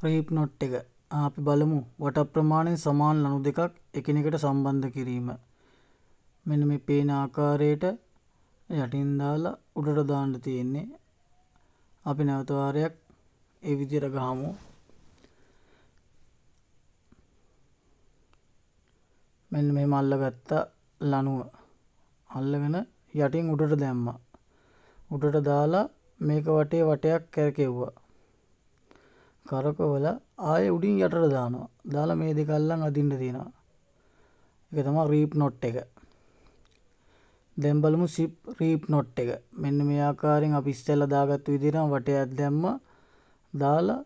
රීප් note එක අපි බලමු වට ප්‍රමාණයෙන් සමාන ලණු දෙකක් එකිනෙකට සම්බන්ධ කිරීම. මෙන්න මේ පේන ආකාරයට යටින් දාලා උඩට දාන්න තියෙන්නේ. අපි නැවත වාරයක් ඒ විදිහට ගහමු. මෙන්න මෙහෙම අල්ලගත්ත ලණුව අල්ලගෙන යටින් උඩට දැම්මා. උඩට දාලා මේක වටේ වටයක් කරකෙව්වා. කරකවල ආයෙ උඩින් යටට දානවා. දාලා මේ දෙක අල්ලන් අදින්න තියෙනවා. ඒක තමයි රීප් නොට් එක. දැන් බලමු සිප් රීප් නොට් එක. මෙන්න මේ ආකාරයෙන් අපි ඉස්සෙල්ලා දාගත්තු විදිහටම වටයක් දැම්මා. දාලා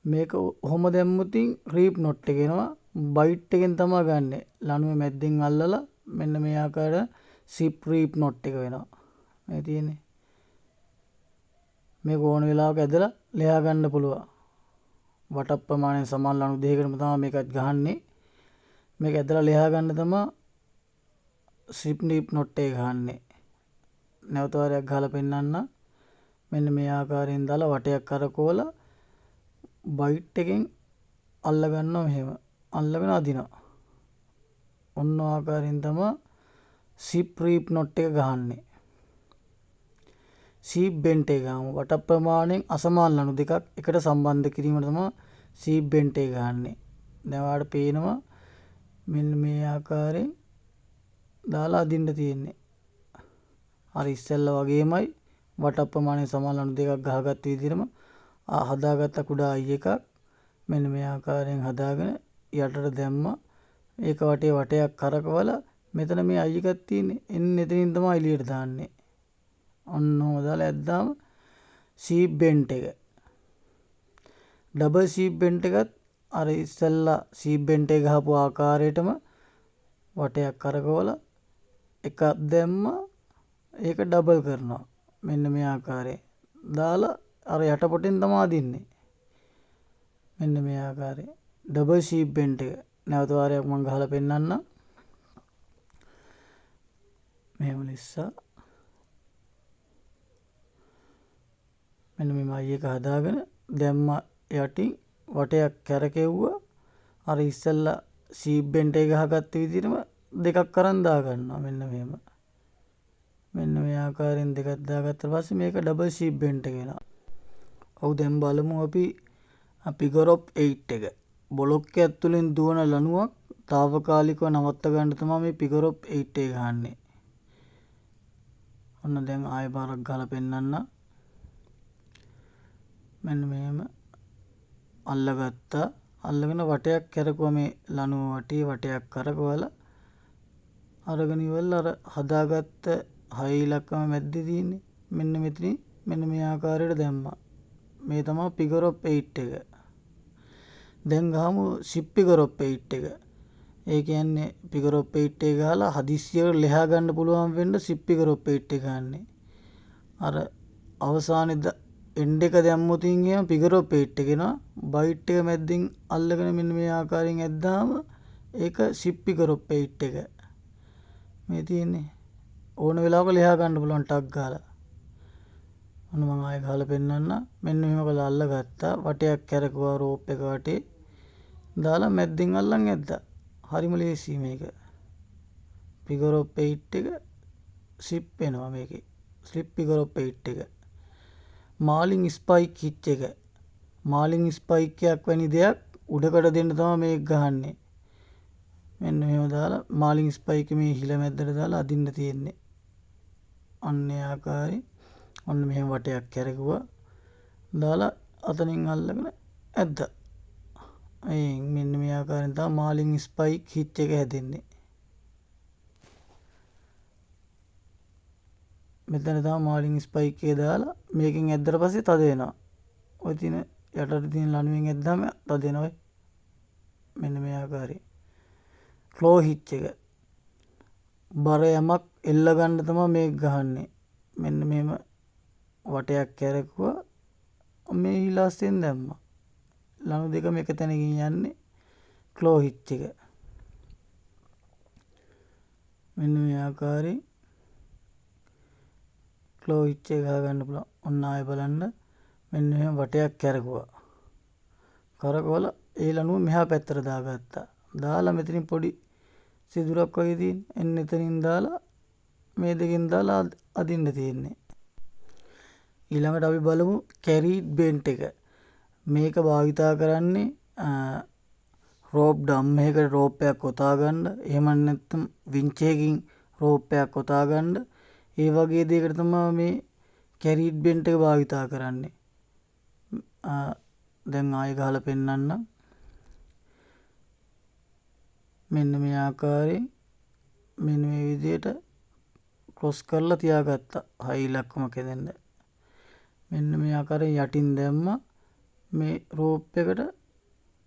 මේක ඔහොම දැම්මුතින් රීප් නොට් එක එනවා. බයිට් එකෙන් තමයි ගන්නෙ. ලණුවේ මැද්දෙන් අල්ලලා මෙන්න මේ ආකාරයට සිප් රීප් නොට් එක වෙනවා. මේ තියෙන්නේ. මේක ඕන වෙලාවක ඇදලා ලෙහා ගන්න පුළුවන්. වට ප්‍රමාණයෙන් සමාන ලණු දෙකකටම තමයි මේකත් ගහන්නේ. මේක ඇදලා ලෙහා ගන්න තමයි සිප් රීප් නොට් එක ගහන්නේ. නැවත වාරයක් ගහලා පෙන්නන්න. මෙන්න මේ ආකාරයෙන් දාලා වටයක් කරකවලා බයිට් එකෙන් අල්ල ගන්නවා මෙහෙම. අල්ලගෙන අදිනවා. ඔන්න ආකාරයෙන් තමයි සිප් රීප් නොට් එක ගහන්නේ. සීප් බෙන්ට් එක ගමු. වට ප්‍රමාණයෙන් අසමාන ලණු දෙකක් එකට සම්බන්ධ කිරීමට තමයි සීප් බෙන්ට් එක ගහන්නේ. දැන් ඔයාලට පේනවා මෙන්න මේ ආකාරයෙන් දාලා අදින්න තියෙන්නේ. අර ඉස්සෙල්ලා වගේමයි වට ප්‍රමාණයෙන් සමාන ලණු දෙකක් ගහගත්ත විදිහටම හදාගත්ත කුඩා අයි එකක් මෙන්න මේ ආකාරයෙන් හදාගෙන යටට දැම්මා. ඒක වටේ වටයක් කරකවලා මෙතන මේ අයි එකක් තියෙන්නේ. එන්න එතනින් තමයි එළියට දාන්නේ. ඔන්න ඔහොම දාලා ඇද්දාම සීප් බෙන්ට් එක. ඩබල් සීප් බෙන්ට් එකත් අර ඉස්සෙල්ලා සීප් බෙන්ට් එක ගහපු ආකාරයටම වටයක් කරකවලා එකක් දැම්මා. ඒක ඩබල් කරනවා. මෙන්න මේ ආකාරයෙන්. දාලා අර යටපොටෙන් තමයි අදින්නේ. මෙන්න මේ ආකාරයෙන්. ඩබල් සීප් බෙන්ට් එක. නැවත වාරයක් මම ගහලා පෙන්නන්නම්. මෙහෙම ලිස්සා මෙන්න මේ අයි එක හදාගෙන දැම්ම යටින් වටයක් කැරකෙව්වා. අර ඉස්සෙල්ලා සීප් බෙන්ට් එක ගහගත්ත විදිහටම දෙකක් අරන් දා ගන්නවා. මෙන්න මෙහෙම. මෙන්න මේ ආකාරයෙන් දෙකක් දාගත්ත පස්සේ මේක ඩබල් සීප් බෙන්ට් එක වෙනවා. ඔව් දැන් බලමු අපි ෆිගර් ඔෆ් 8 එක. බොලොක්කයක් තුලින් දුවන ලණුවක් తాවකාලිකව නවත්ත ගන්න තමයි මේ ෆිගර් ඔෆ් 8 එක ගහන්නේ. ඔන්න දැන් ආයෙ පාරක් ගහලා පෙන්නන්න. මෙන්න මෙහෙම අල්ලගත්තා. අල්ලගෙන වටයක් කරකුවා මේ ලණුව වටේ වටයක් කරකවලා අරගෙන ඉවරලා අර හදාගත්ත 6 ඉලක්කම මැද්දේ තියෙන්නේ. මෙන්න මෙතනින් මෙන්න මේ ආකාරයට දැම්මා. මේ තමයි ෆිගර් ඔෆ් 8 එක. දැන් ගහමු සිප් ෆිගර් ඔෆ් 8 එක. ඒ කියන්නේ ෆිගර් ඔෆ් 8 එක ගහලා හදිස්සියකට ලෙහා ගන්න පුළුවන් වෙන්න සිප් ෆිගර් ඔෆ් 8 එක ගන්නෙ. අර අවසානයේ එන්ඩ් එක දැම්මොතින් එහෙම ෆිගර් ඔෆ් 8 එක එනවා. බයිට් එක මැද්දෙන් අල්ලගෙන මෙන්න මේ ආකාරයෙන් ඇද්දාම ඒක සිප් ෆිගර් ඔෆ් 8 එක. මේ තියෙන්නේ ඕන වෙලාවක ලෙහා ගන්න පුළුවන් ටක් ගාලා. ඔන්න මම ආයෙ ගහලා පෙන්නන්න. මෙන්න මෙහෙම කරලා අල්ලගත්තා. වටයක් කරකුවා රෝප් එක වටේ. දාලා මැද්දෙන් අල්ලන් ඇද්දා. හරිම ලේසි මේක. ෆිගර් ඔෆ් 8 එක සිප් වෙනවා මේකේ. ස්ලිප් ෆිගර් ඔෆ් 8 එක. මාලින් ස්පයික් හිච් එක. මාලින් ස්පයික් එකක් වැනි දෙයක් උඩකට දෙන්න තමයි මේක ගහන්නේ. මෙන්න මෙහෙම දාලා මාලින් ස්පයික් මේ හිල මැද්දට දාලා අදින්න තියෙන්නේ. අන්න ඒ ආකාරයෙන් ඔන්න මෙහෙම වටයක් කරකුවා. දාලා අතනින් අල්ලගෙන ඇද්දා. මෙන්න මේ ආකාරයෙන් තමයි මාලින් ස්පයික් හිච් එක හැදෙන්නේ. මෙතන තමයි මාලින් ස්පයික් එක දාලා මේකෙන් ඇද්දට පස්සේ තද වෙනවා. ඔය තියෙන යටට තියෙන ලණුවෙන් ඇද්දාම තද වෙනවා. මෙන්න මේ ආකාරයෙන්. ක්ලෝ හිච් එක. බර යමක් එල්ල ගන්න තමයි මේක ගහන්නේ. මෙන්න මෙහෙම වටයක් කරකුවා මේ හිලාස්යෙන් දැම්මා. ලණු දෙකම එක තැනකින් යන්නේ. ක්ලෝ හිච් එක. මෙන්න මේ ආකාරයෙන් ක්ලෝ හිච් එක ගහ ගන්න පුළුවන්. ඔන්න ආයෙ බලන්න. මෙන්න මෙහෙම වටයක් කරකුවා. කරකවලා ඒ ලණුව මෙහා පැත්තට දාගත්තා. දාලා මෙතනින් පොඩි සිදුරක් වගේ තියෙන. එන්න එතනින් දාලා මේ දෙකෙන් දාලා අදින්න තියෙන්නේ. ඊළඟට අපි බලමු කැරීඩ් බෙන්ට් එක. මේක භාවිතා කරන්නේ රෝප් ඩම් එකකට රෝප් එකක් කොතා ගන්න. එහෙම නැත්නම් වින්ච් එකකින් රෝප් එකක් කොතා ගන්න. ඒ වගේ දෙයකට තමයි මේ කැරීඩ් බෙන්ට් එක භාවිතා කරන්නේ. දැන් ආයෙ ගහලා පෙන්නන්නම්. මෙන්න මේ ආකාරයෙන් මෙන්න මේ විදිහට ක්‍රොස් කරලා තියාගත්තා. හයි ඉලක්කම කෙදෙන්න. මෙන්න මේ ආකාරයෙන් යටින් දැම්මා. මේ රෝප් එකට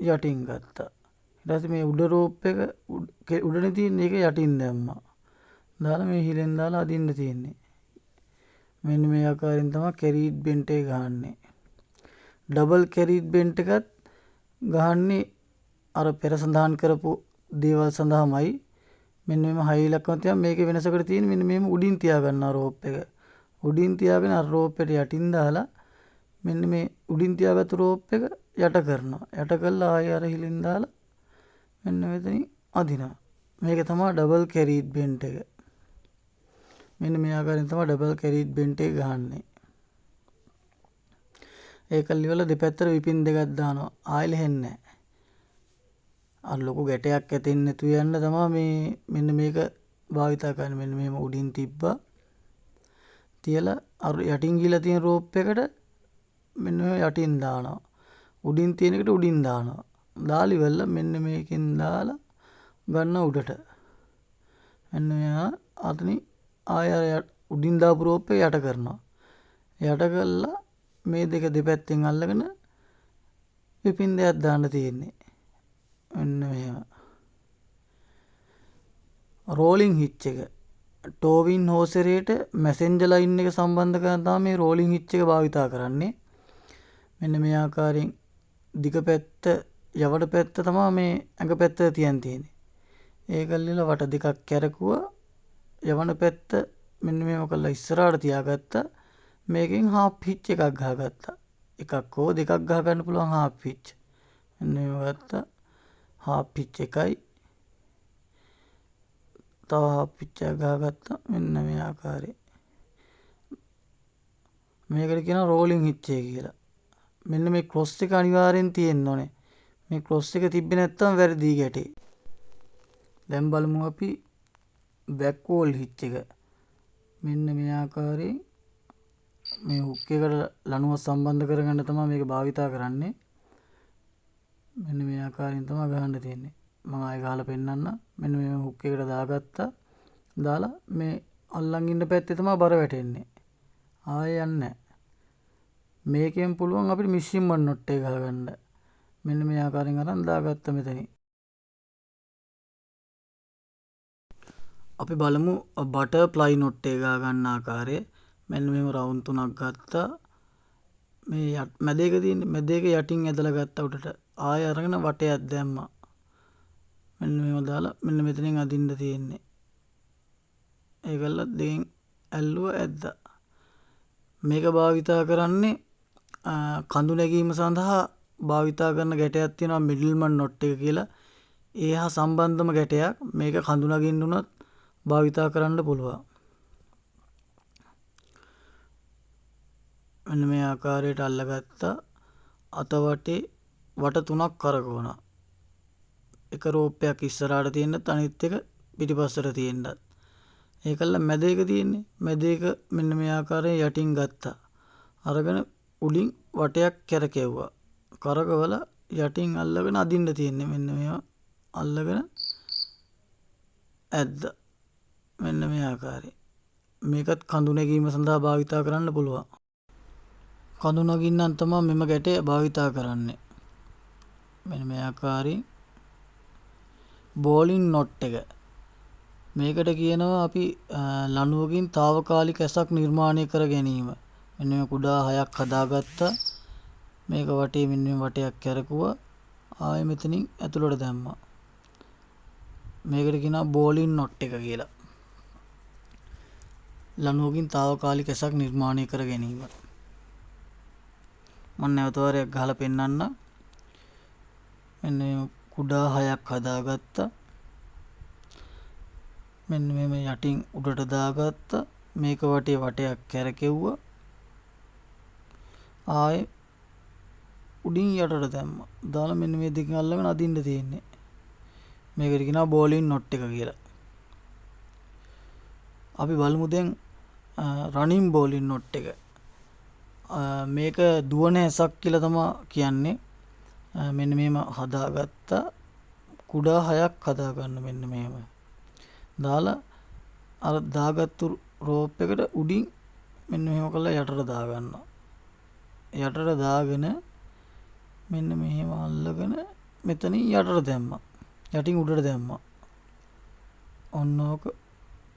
යටින් ගත්තා. ඊට පස්සේ මේ උඩ රෝප් එක උඩනේ තියෙන එක යටින් දැම්මා. දාලා මේ හිලෙන් දාලා අදින්න තියෙන්නේ. මෙන්න මේ ආකාරයෙන් තමයි කැරීඩ් බෙන්ට් එක ගහන්නේ. ඩබල් කැරීඩ් බෙන්ට් එකත් ගහන්නේ අර පෙර සඳහන් කරපු දේවල් සඳහාමයි. මෙන්න මෙම හයි ඉලක්කම තියන් මේකේ වෙනසකට තියෙන මෙන්න මෙහෙම උඩින් තියා ගන්නවා රෝප් එක. උඩින් තියාගෙන අර රෝප් එකට යටින් දාලා මෙන්න මේ උඩින් තියාගත්තු රෝප් එක යට කරනවා. යට කළා ආයෙ අර හිලින් දාලා මෙන්න මෙතනින් අදිනවා. මේක තමයි ඩබල් කැරීඩ් බෙන්ට් එක. මෙන්න මේ ආකාරයෙන් තමයි ඩබල් කැරීඩ් බෙන්ට් එක ගහන්නේ. ඒක liwala දෙපැත්තට විපින් දෙකක් දානවා. ආයෙ ලෙහෙන්නේ නැහැ. අර ලොකු ගැටයක් ඇතෙන්නේ නැතුව යන්න තමයි මේ මෙන්න මේක භාවිතා කරන්නේ. මෙන්න මෙහෙම උඩින් තිබ්බා. තියලා අර යටින් ගිහලා තියෙන රෝප් එකට මෙන්න මේ යටින් දානවා. උඩින් තියෙන එකට උඩින් දානවා. දාලි වෙල්ල මෙන්න මේකෙන් දාලා ගන්න උඩට. මෙන්න මෙයා අතනින් ආය උඩින් දාපු රෝප් එක යට කරනවා. යට කළා මේ දෙක දෙපැත්තෙන් අල්ලගෙන පිපින් දෙයක් දාන්න තියෙන්නේ. මෙන්න මෙහෙම. රෝලින් හිච් එක. ටෝවින් හෝසරේට මැසෙන්ජර් ලයින් එක සම්බන්ධ කරන තමයි මේ රෝලින් හිච් එක භාවිතා කරන්නේ. මෙන්න මේ ආකාරයෙන් දිග පැත්ත යවඩ පැත්ත තමයි මේ ඇඟ පැත්ත තියෙන්නේ. ඒකල්ලිලා වට දෙකක් කැරකුවා යවන පැත්ත මෙන්න මේව කළා ඉස්සරහට තියාගත්තා. මේකෙන් හාෆ් හිච් එකක් ගහගත්තා. එකක් හෝ දෙකක් ගහ ගන්න පුළුවන් හාෆ් හිච්. මෙන්න මේව ගත්තා. හාෆ් හිච් එකයි තව හාෆ් හිච් එකක් ගහගත්තා. මෙන්න මේ ආකාරයෙන්. මේකට කියනවා රෝලින් හිච් එක කියලා. මෙන්න මේ ක්‍රොස් එක අනිවාර්යෙන් තියෙන්න ඕනේ. මේ ක්‍රොස් එක තිබ්බේ නැත්නම් වැරදි ගැටේ. දැන් බලමු අපි බෑක් වෝල් හිච් එක. මෙන්න මේ ආකාරයෙන් මේ හුක් එකට ලණුව සම්බන්ධ කරගන්න තමයි මේක භාවිතා කරන්නේ. මෙන්න මේ ආකාරයෙන් තමයි ගහන්න තියෙන්නේ. මම ආයෙ ගහලා පෙන්නන්න. මෙන්න මේ හුක් එකට දාගත්තා. දාලා මේ අල්ලන් ඉන්න පැත්තේ තමයි බර වැටෙන්නේ. ආයෙ යන්නේ නැහැ. මේකෙන් පුළුවන් අපිට මිෂින් මන් නොට් එක ගහගන්න. මෙන්න මේ ආකාරයෙන් අරන් දාගත්ත මෙතනින්. අපි බලමු බටර්ෆ්ලයි නොට් එක ගන්න ආකාරය. මෙන්න මෙහෙම රවුන්ඩ් තුනක් ගත්තා. මේ මැද එක තියෙන්නේ මැද එක යටින් ඇදලා ගත්තා උඩට. ආයෙ අරගෙන වටයක් දැම්මා. මෙන්න මෙහෙම දාලා මෙන්න මෙතනින් අදින්න තියෙන්නේ. ඒකල්ල දෙකෙන් ඇල්ලුවා ඇද්දා. මේක භාවිතා කරන්නේ කඳු නැගීම සඳහා භාවිතා කරන ගැටයක් තියෙනවා මිඩල්මන් නොට් එක කියලා. ඒ හා සම්බන්ධම ගැටයක්. මේක කඳු නගින්න උනත් භාවිතා කරන්න පුළුවන්. මෙන්න මේ ආකාරයට අල්ලගත්තා. අත වටේ වට තුනක් කරකවනවා. එක රෝපයක් ඉස්සරහට තියෙන්නත් අනිත් එක පිටිපස්සට තියෙන්නත්. ඒකල්ල මැද එක තියෙන්නේ. මැද එක මෙන්න මේ ආකාරයෙන් යටින් ගත්තා. අරගෙන උඩින් වටයක් කැරකෙව්වා. කරකවලා යටින් අල්ලගෙන අදින්න තියෙන්නේ. මෙන්න මේවා අල්ලගෙන ඇද්දා. මෙන්න මේ ආකාරයෙන්. මේකත් කඳු නැගීම සඳහා භාවිතා කරන්න පුළුවන්. කඳු නගින්නම් තමයි මෙම ගැටය භාවිතා කරන්නේ. මෙන්න මේ ආකාරයෙන් බෝලින් නොට් එක. මේකට කියනවා අපි ලණුවකින් తాවකාලික ඇසක් නිර්මාණය කර ගැනීම. මෙන්න මේ කුඩා හයක් හදාගත්තා. මේක වටේ මෙන්න මේ වටයක් කැරකුවා. ආයෙ මෙතනින් ඇතුළට දැම්මා. මේකට කියනවා බෝලින් නොට් එක කියලා. ලණුවකින් తాවකාලික ඇසක් නිර්මාණය කර ගැනීම. මම නැවත වරයක් ගහලා පෙන්නන්න. මෙන්න මෙහෙම කුඩා හයක් හදාගත්තා. මෙන්න මෙහෙම යටින් උඩට දාගත්තා. මේක වටේ වටයක් කැරකෙව්වා. ආයේ උඩින් යටට දැම්මා. දාලා මෙන්න මේ දෙකෙන් අල්ලගෙන අදින්න තියෙන්නේ. මේකට කියනවා බෝලින් නොට් එක කියලා. අපි බලමු දැන් රනින් බෝලින් නොට් එක. මේක දුවන ඇසක් කියලා තමයි කියන්නේ. මෙන්න මෙහෙම හදාගත්තා. කුඩා හයක් හදාගන්න මෙන්න මෙහෙම. දාලා අර දාගත්තු රෝප් එකට උඩින් මෙන්න මෙහෙම කරලා යටට දාගන්නවා. යටට දාගෙන මෙන්න මෙහෙම අල්ලගෙන මෙතනින් යටට දැම්මා. යටින් උඩට දැම්මා. ඔන්න ඕක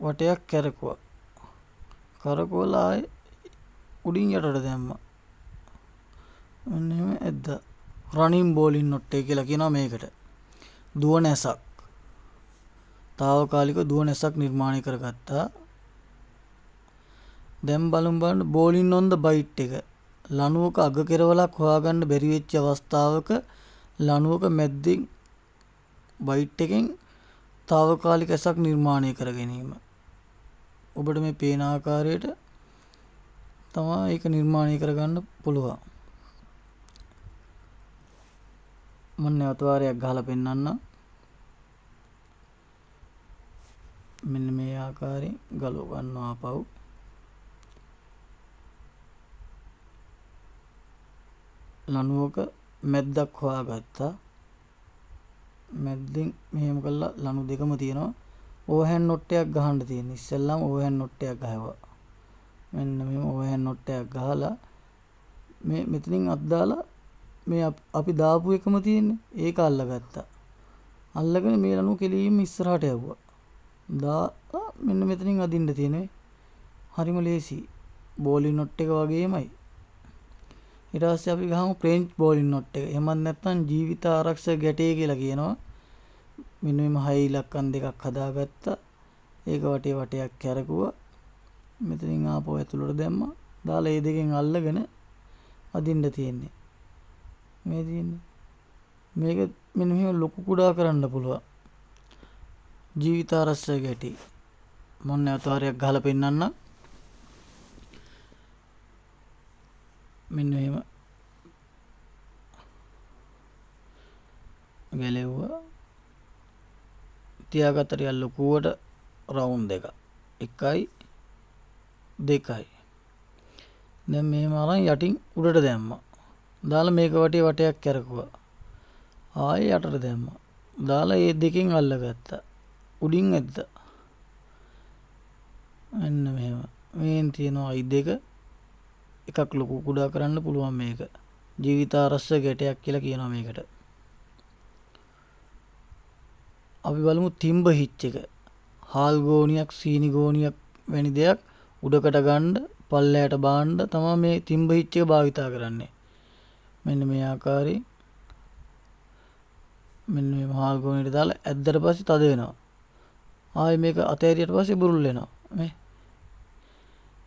වටයක් කැරකුවා. කරකවලා ආයේ උඩින් යටට දැම්මා. මෙන්න එහෙම ඇද්දා. රනින් බෝලින් නොට් එක කියලා කියනවා මේකට. දුවන ඇසක්. తాවකාලික දුවන ඇසක් නිර්මාණය කරගත්තා. දැන් බලන්න බෝලින් on the bite එක. ලණුවක අග කෙරවලක් හොයාගන්න බැරි වෙච්ච අවස්ථාවක ලණුවක මැද්දෙන් බයිට් එකෙන් తాවකාලික ඇසක් නිර්මාණය කර ගැනීම. ඔබට මේ පේන ආකාරයට තමයි ඒක නිර්මාණය කරගන්න පුළුවන්. මම නැවත වාරයක් ගහලා පෙන්නන්නම්. මෙන්න මේ ආකාරයෙන් ගලව ගන්නවා ආපහු. ලණුවක මැද්දක් හොයාගත්තා. මැද්දෙන් මෙහෙම කළා ලණු දෙකම තියෙනවා. ඕවර්හෑන්ඩ් නොට් එකක් ගහන්න තියෙන. ඉස්සෙල්ලාම ඕවර්හෑන්ඩ් නොට් එකක් ගහුවා. මෙන්න මෙහෙම ඕවර්හෑන්ඩ් නොට් එකක් ගහලා මේ මෙතනින් අත් දාලා මේ අපි දාපු එකම තියෙන්නේ. ඒක අල්ලගත්තා. අල්ලගෙන මේ ලණුව කෙලින්ම ඉස්සරහට යවුවා. දාලා මෙන්න මෙතනින් අදින්න තියෙන්නේ. හරිම ලේසි. බෝලින් නොට් එක වගේමයි. ඊට පස්සේ අපි ගහමු ෆ්‍රෙන්ච් බෝලින් නොට් එක. එහෙමත් නැත්නම් ජීවිත ආරක්ෂක ගැටේ කියලා කියනවා. මෙන්න මේ 6 ඉලක්කම් දෙකක් හදාගත්තා. ඒක වටේ වටයක් කැරකුවා. මෙතනින් ආපහු ඇතුළට දැම්මා. දාලා මේ දෙකෙන් අල්ලගෙන අදින්න තියෙන්නේ. මේ තියෙන්නේ. මේක මෙන්න මෙහෙම ලොකු කුඩා කරන්න පුළුවන්. ජීවිත ආරක්ෂක ගැටේ. මම නැවත වාරයක් ගහලා පෙන්නන්නම්. මෙන්න මෙහෙම ගැලෙව්වා. තියාගත්ත ටික ලොකුවට රවුන්ඩ් එක. 1යි 2යි. දැන් මෙහෙම අරන් යටින් උඩට දැම්මා. දාලා මේක වටේ වටයක් කැරකුවා. ආයෙ යටට දැම්මා. දාලා මේ දෙකෙන් අල්ලගත්තා. උඩින් ඇද්දා. මෙන්න මෙහෙම. මේන් තියෙනවා i2 එකක් ලොකු කුඩා කරන්න පුළුවන් මේක. ජීවිත ආරක්ෂක ගැටයක් කියලා කියනවා මේකට. අපි බලමු තිම්බ හිච් එක. හාල් ගෝණියක් සීනි ගෝණියක් වැනි දෙයක් උඩකට ගන්න පල්ලයට බාන්න තමයි මේ තිම්බ හිච් එක භාවිතා කරන්නේ. මෙන්න මේ ආකාරයෙන් මෙන්න මේ හාල් ගෝණියට දාලා ඇද්දට පස්සේ තද වෙනවා. ආයේ මේක අතෑරියට පස්සේ බුරුල් වෙනවා. මේ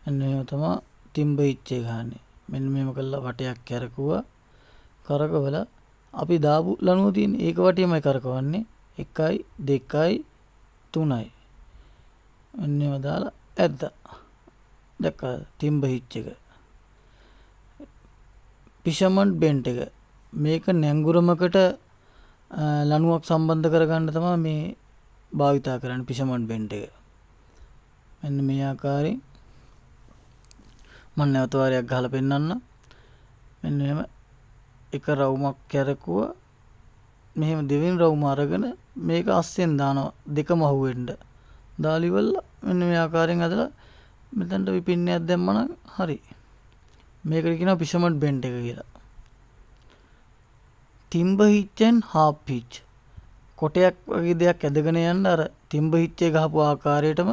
මෙන්න මේව තමයි තිම්බ හිච් එක ගහන්නේ. මෙන්න මේව කළා වටයක් කැරකුවා. කරකවලා අපි දාපු ලණුව තියෙන ඒක වටේමයි කරකවන්නේ. 1යි 2යි 3යි. මෙන්න මේව දාලා ඇද්දා. දැක්කා තිම්බ හිච් එක. ෆිෂර්මන් බෙන්ට් එක. මේක නැංගුරමකට ලණුවක් සම්බන්ධ කරගන්න තමයි මේ භාවිතා කරන්නේ ෆිෂර්මන් බෙන්ට් එක. මෙන්න මේ ආකාරයෙන් මම නැවත වාරයක් ගහලා පෙන්නන්න. මෙන්න එහෙම එක රවුමක් කැරකුවා. මෙහෙම දෙවෙනි රවුම අරගෙන මේක අස්සෙන් දානවා දෙකම අහුවෙන්න. දාලිවල මෙන්න මේ ආකාරයෙන් අදලා මෙතනට විපින්නයක් දැම්මනම් හරි. මේකට කියනවා ෆිෂර්මන් බෙන්ට් එක කියලා. තිම්බ හිච් and half hitch. කොටයක් වගේ දෙයක් ඇදගෙන යන්න අර තිම්බ හිච් එක ගහපු ආකාරයටම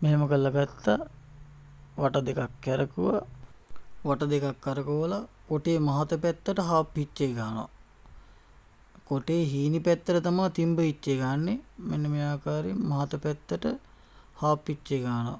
මෙහෙම කරලා ගත්තා. වට දෙකක් කැරකුවා. වට දෙකක් කරකවලා කොටේ මහත පැත්තට half hitch එක ගන්නවා. කොටේ හීනි පැත්තට තමයි තිම්බ හිච් එක ගන්නෙ. මෙන්න මේ ආකාරයෙන් මහත පැත්තට half hitch එක ගන්නවා.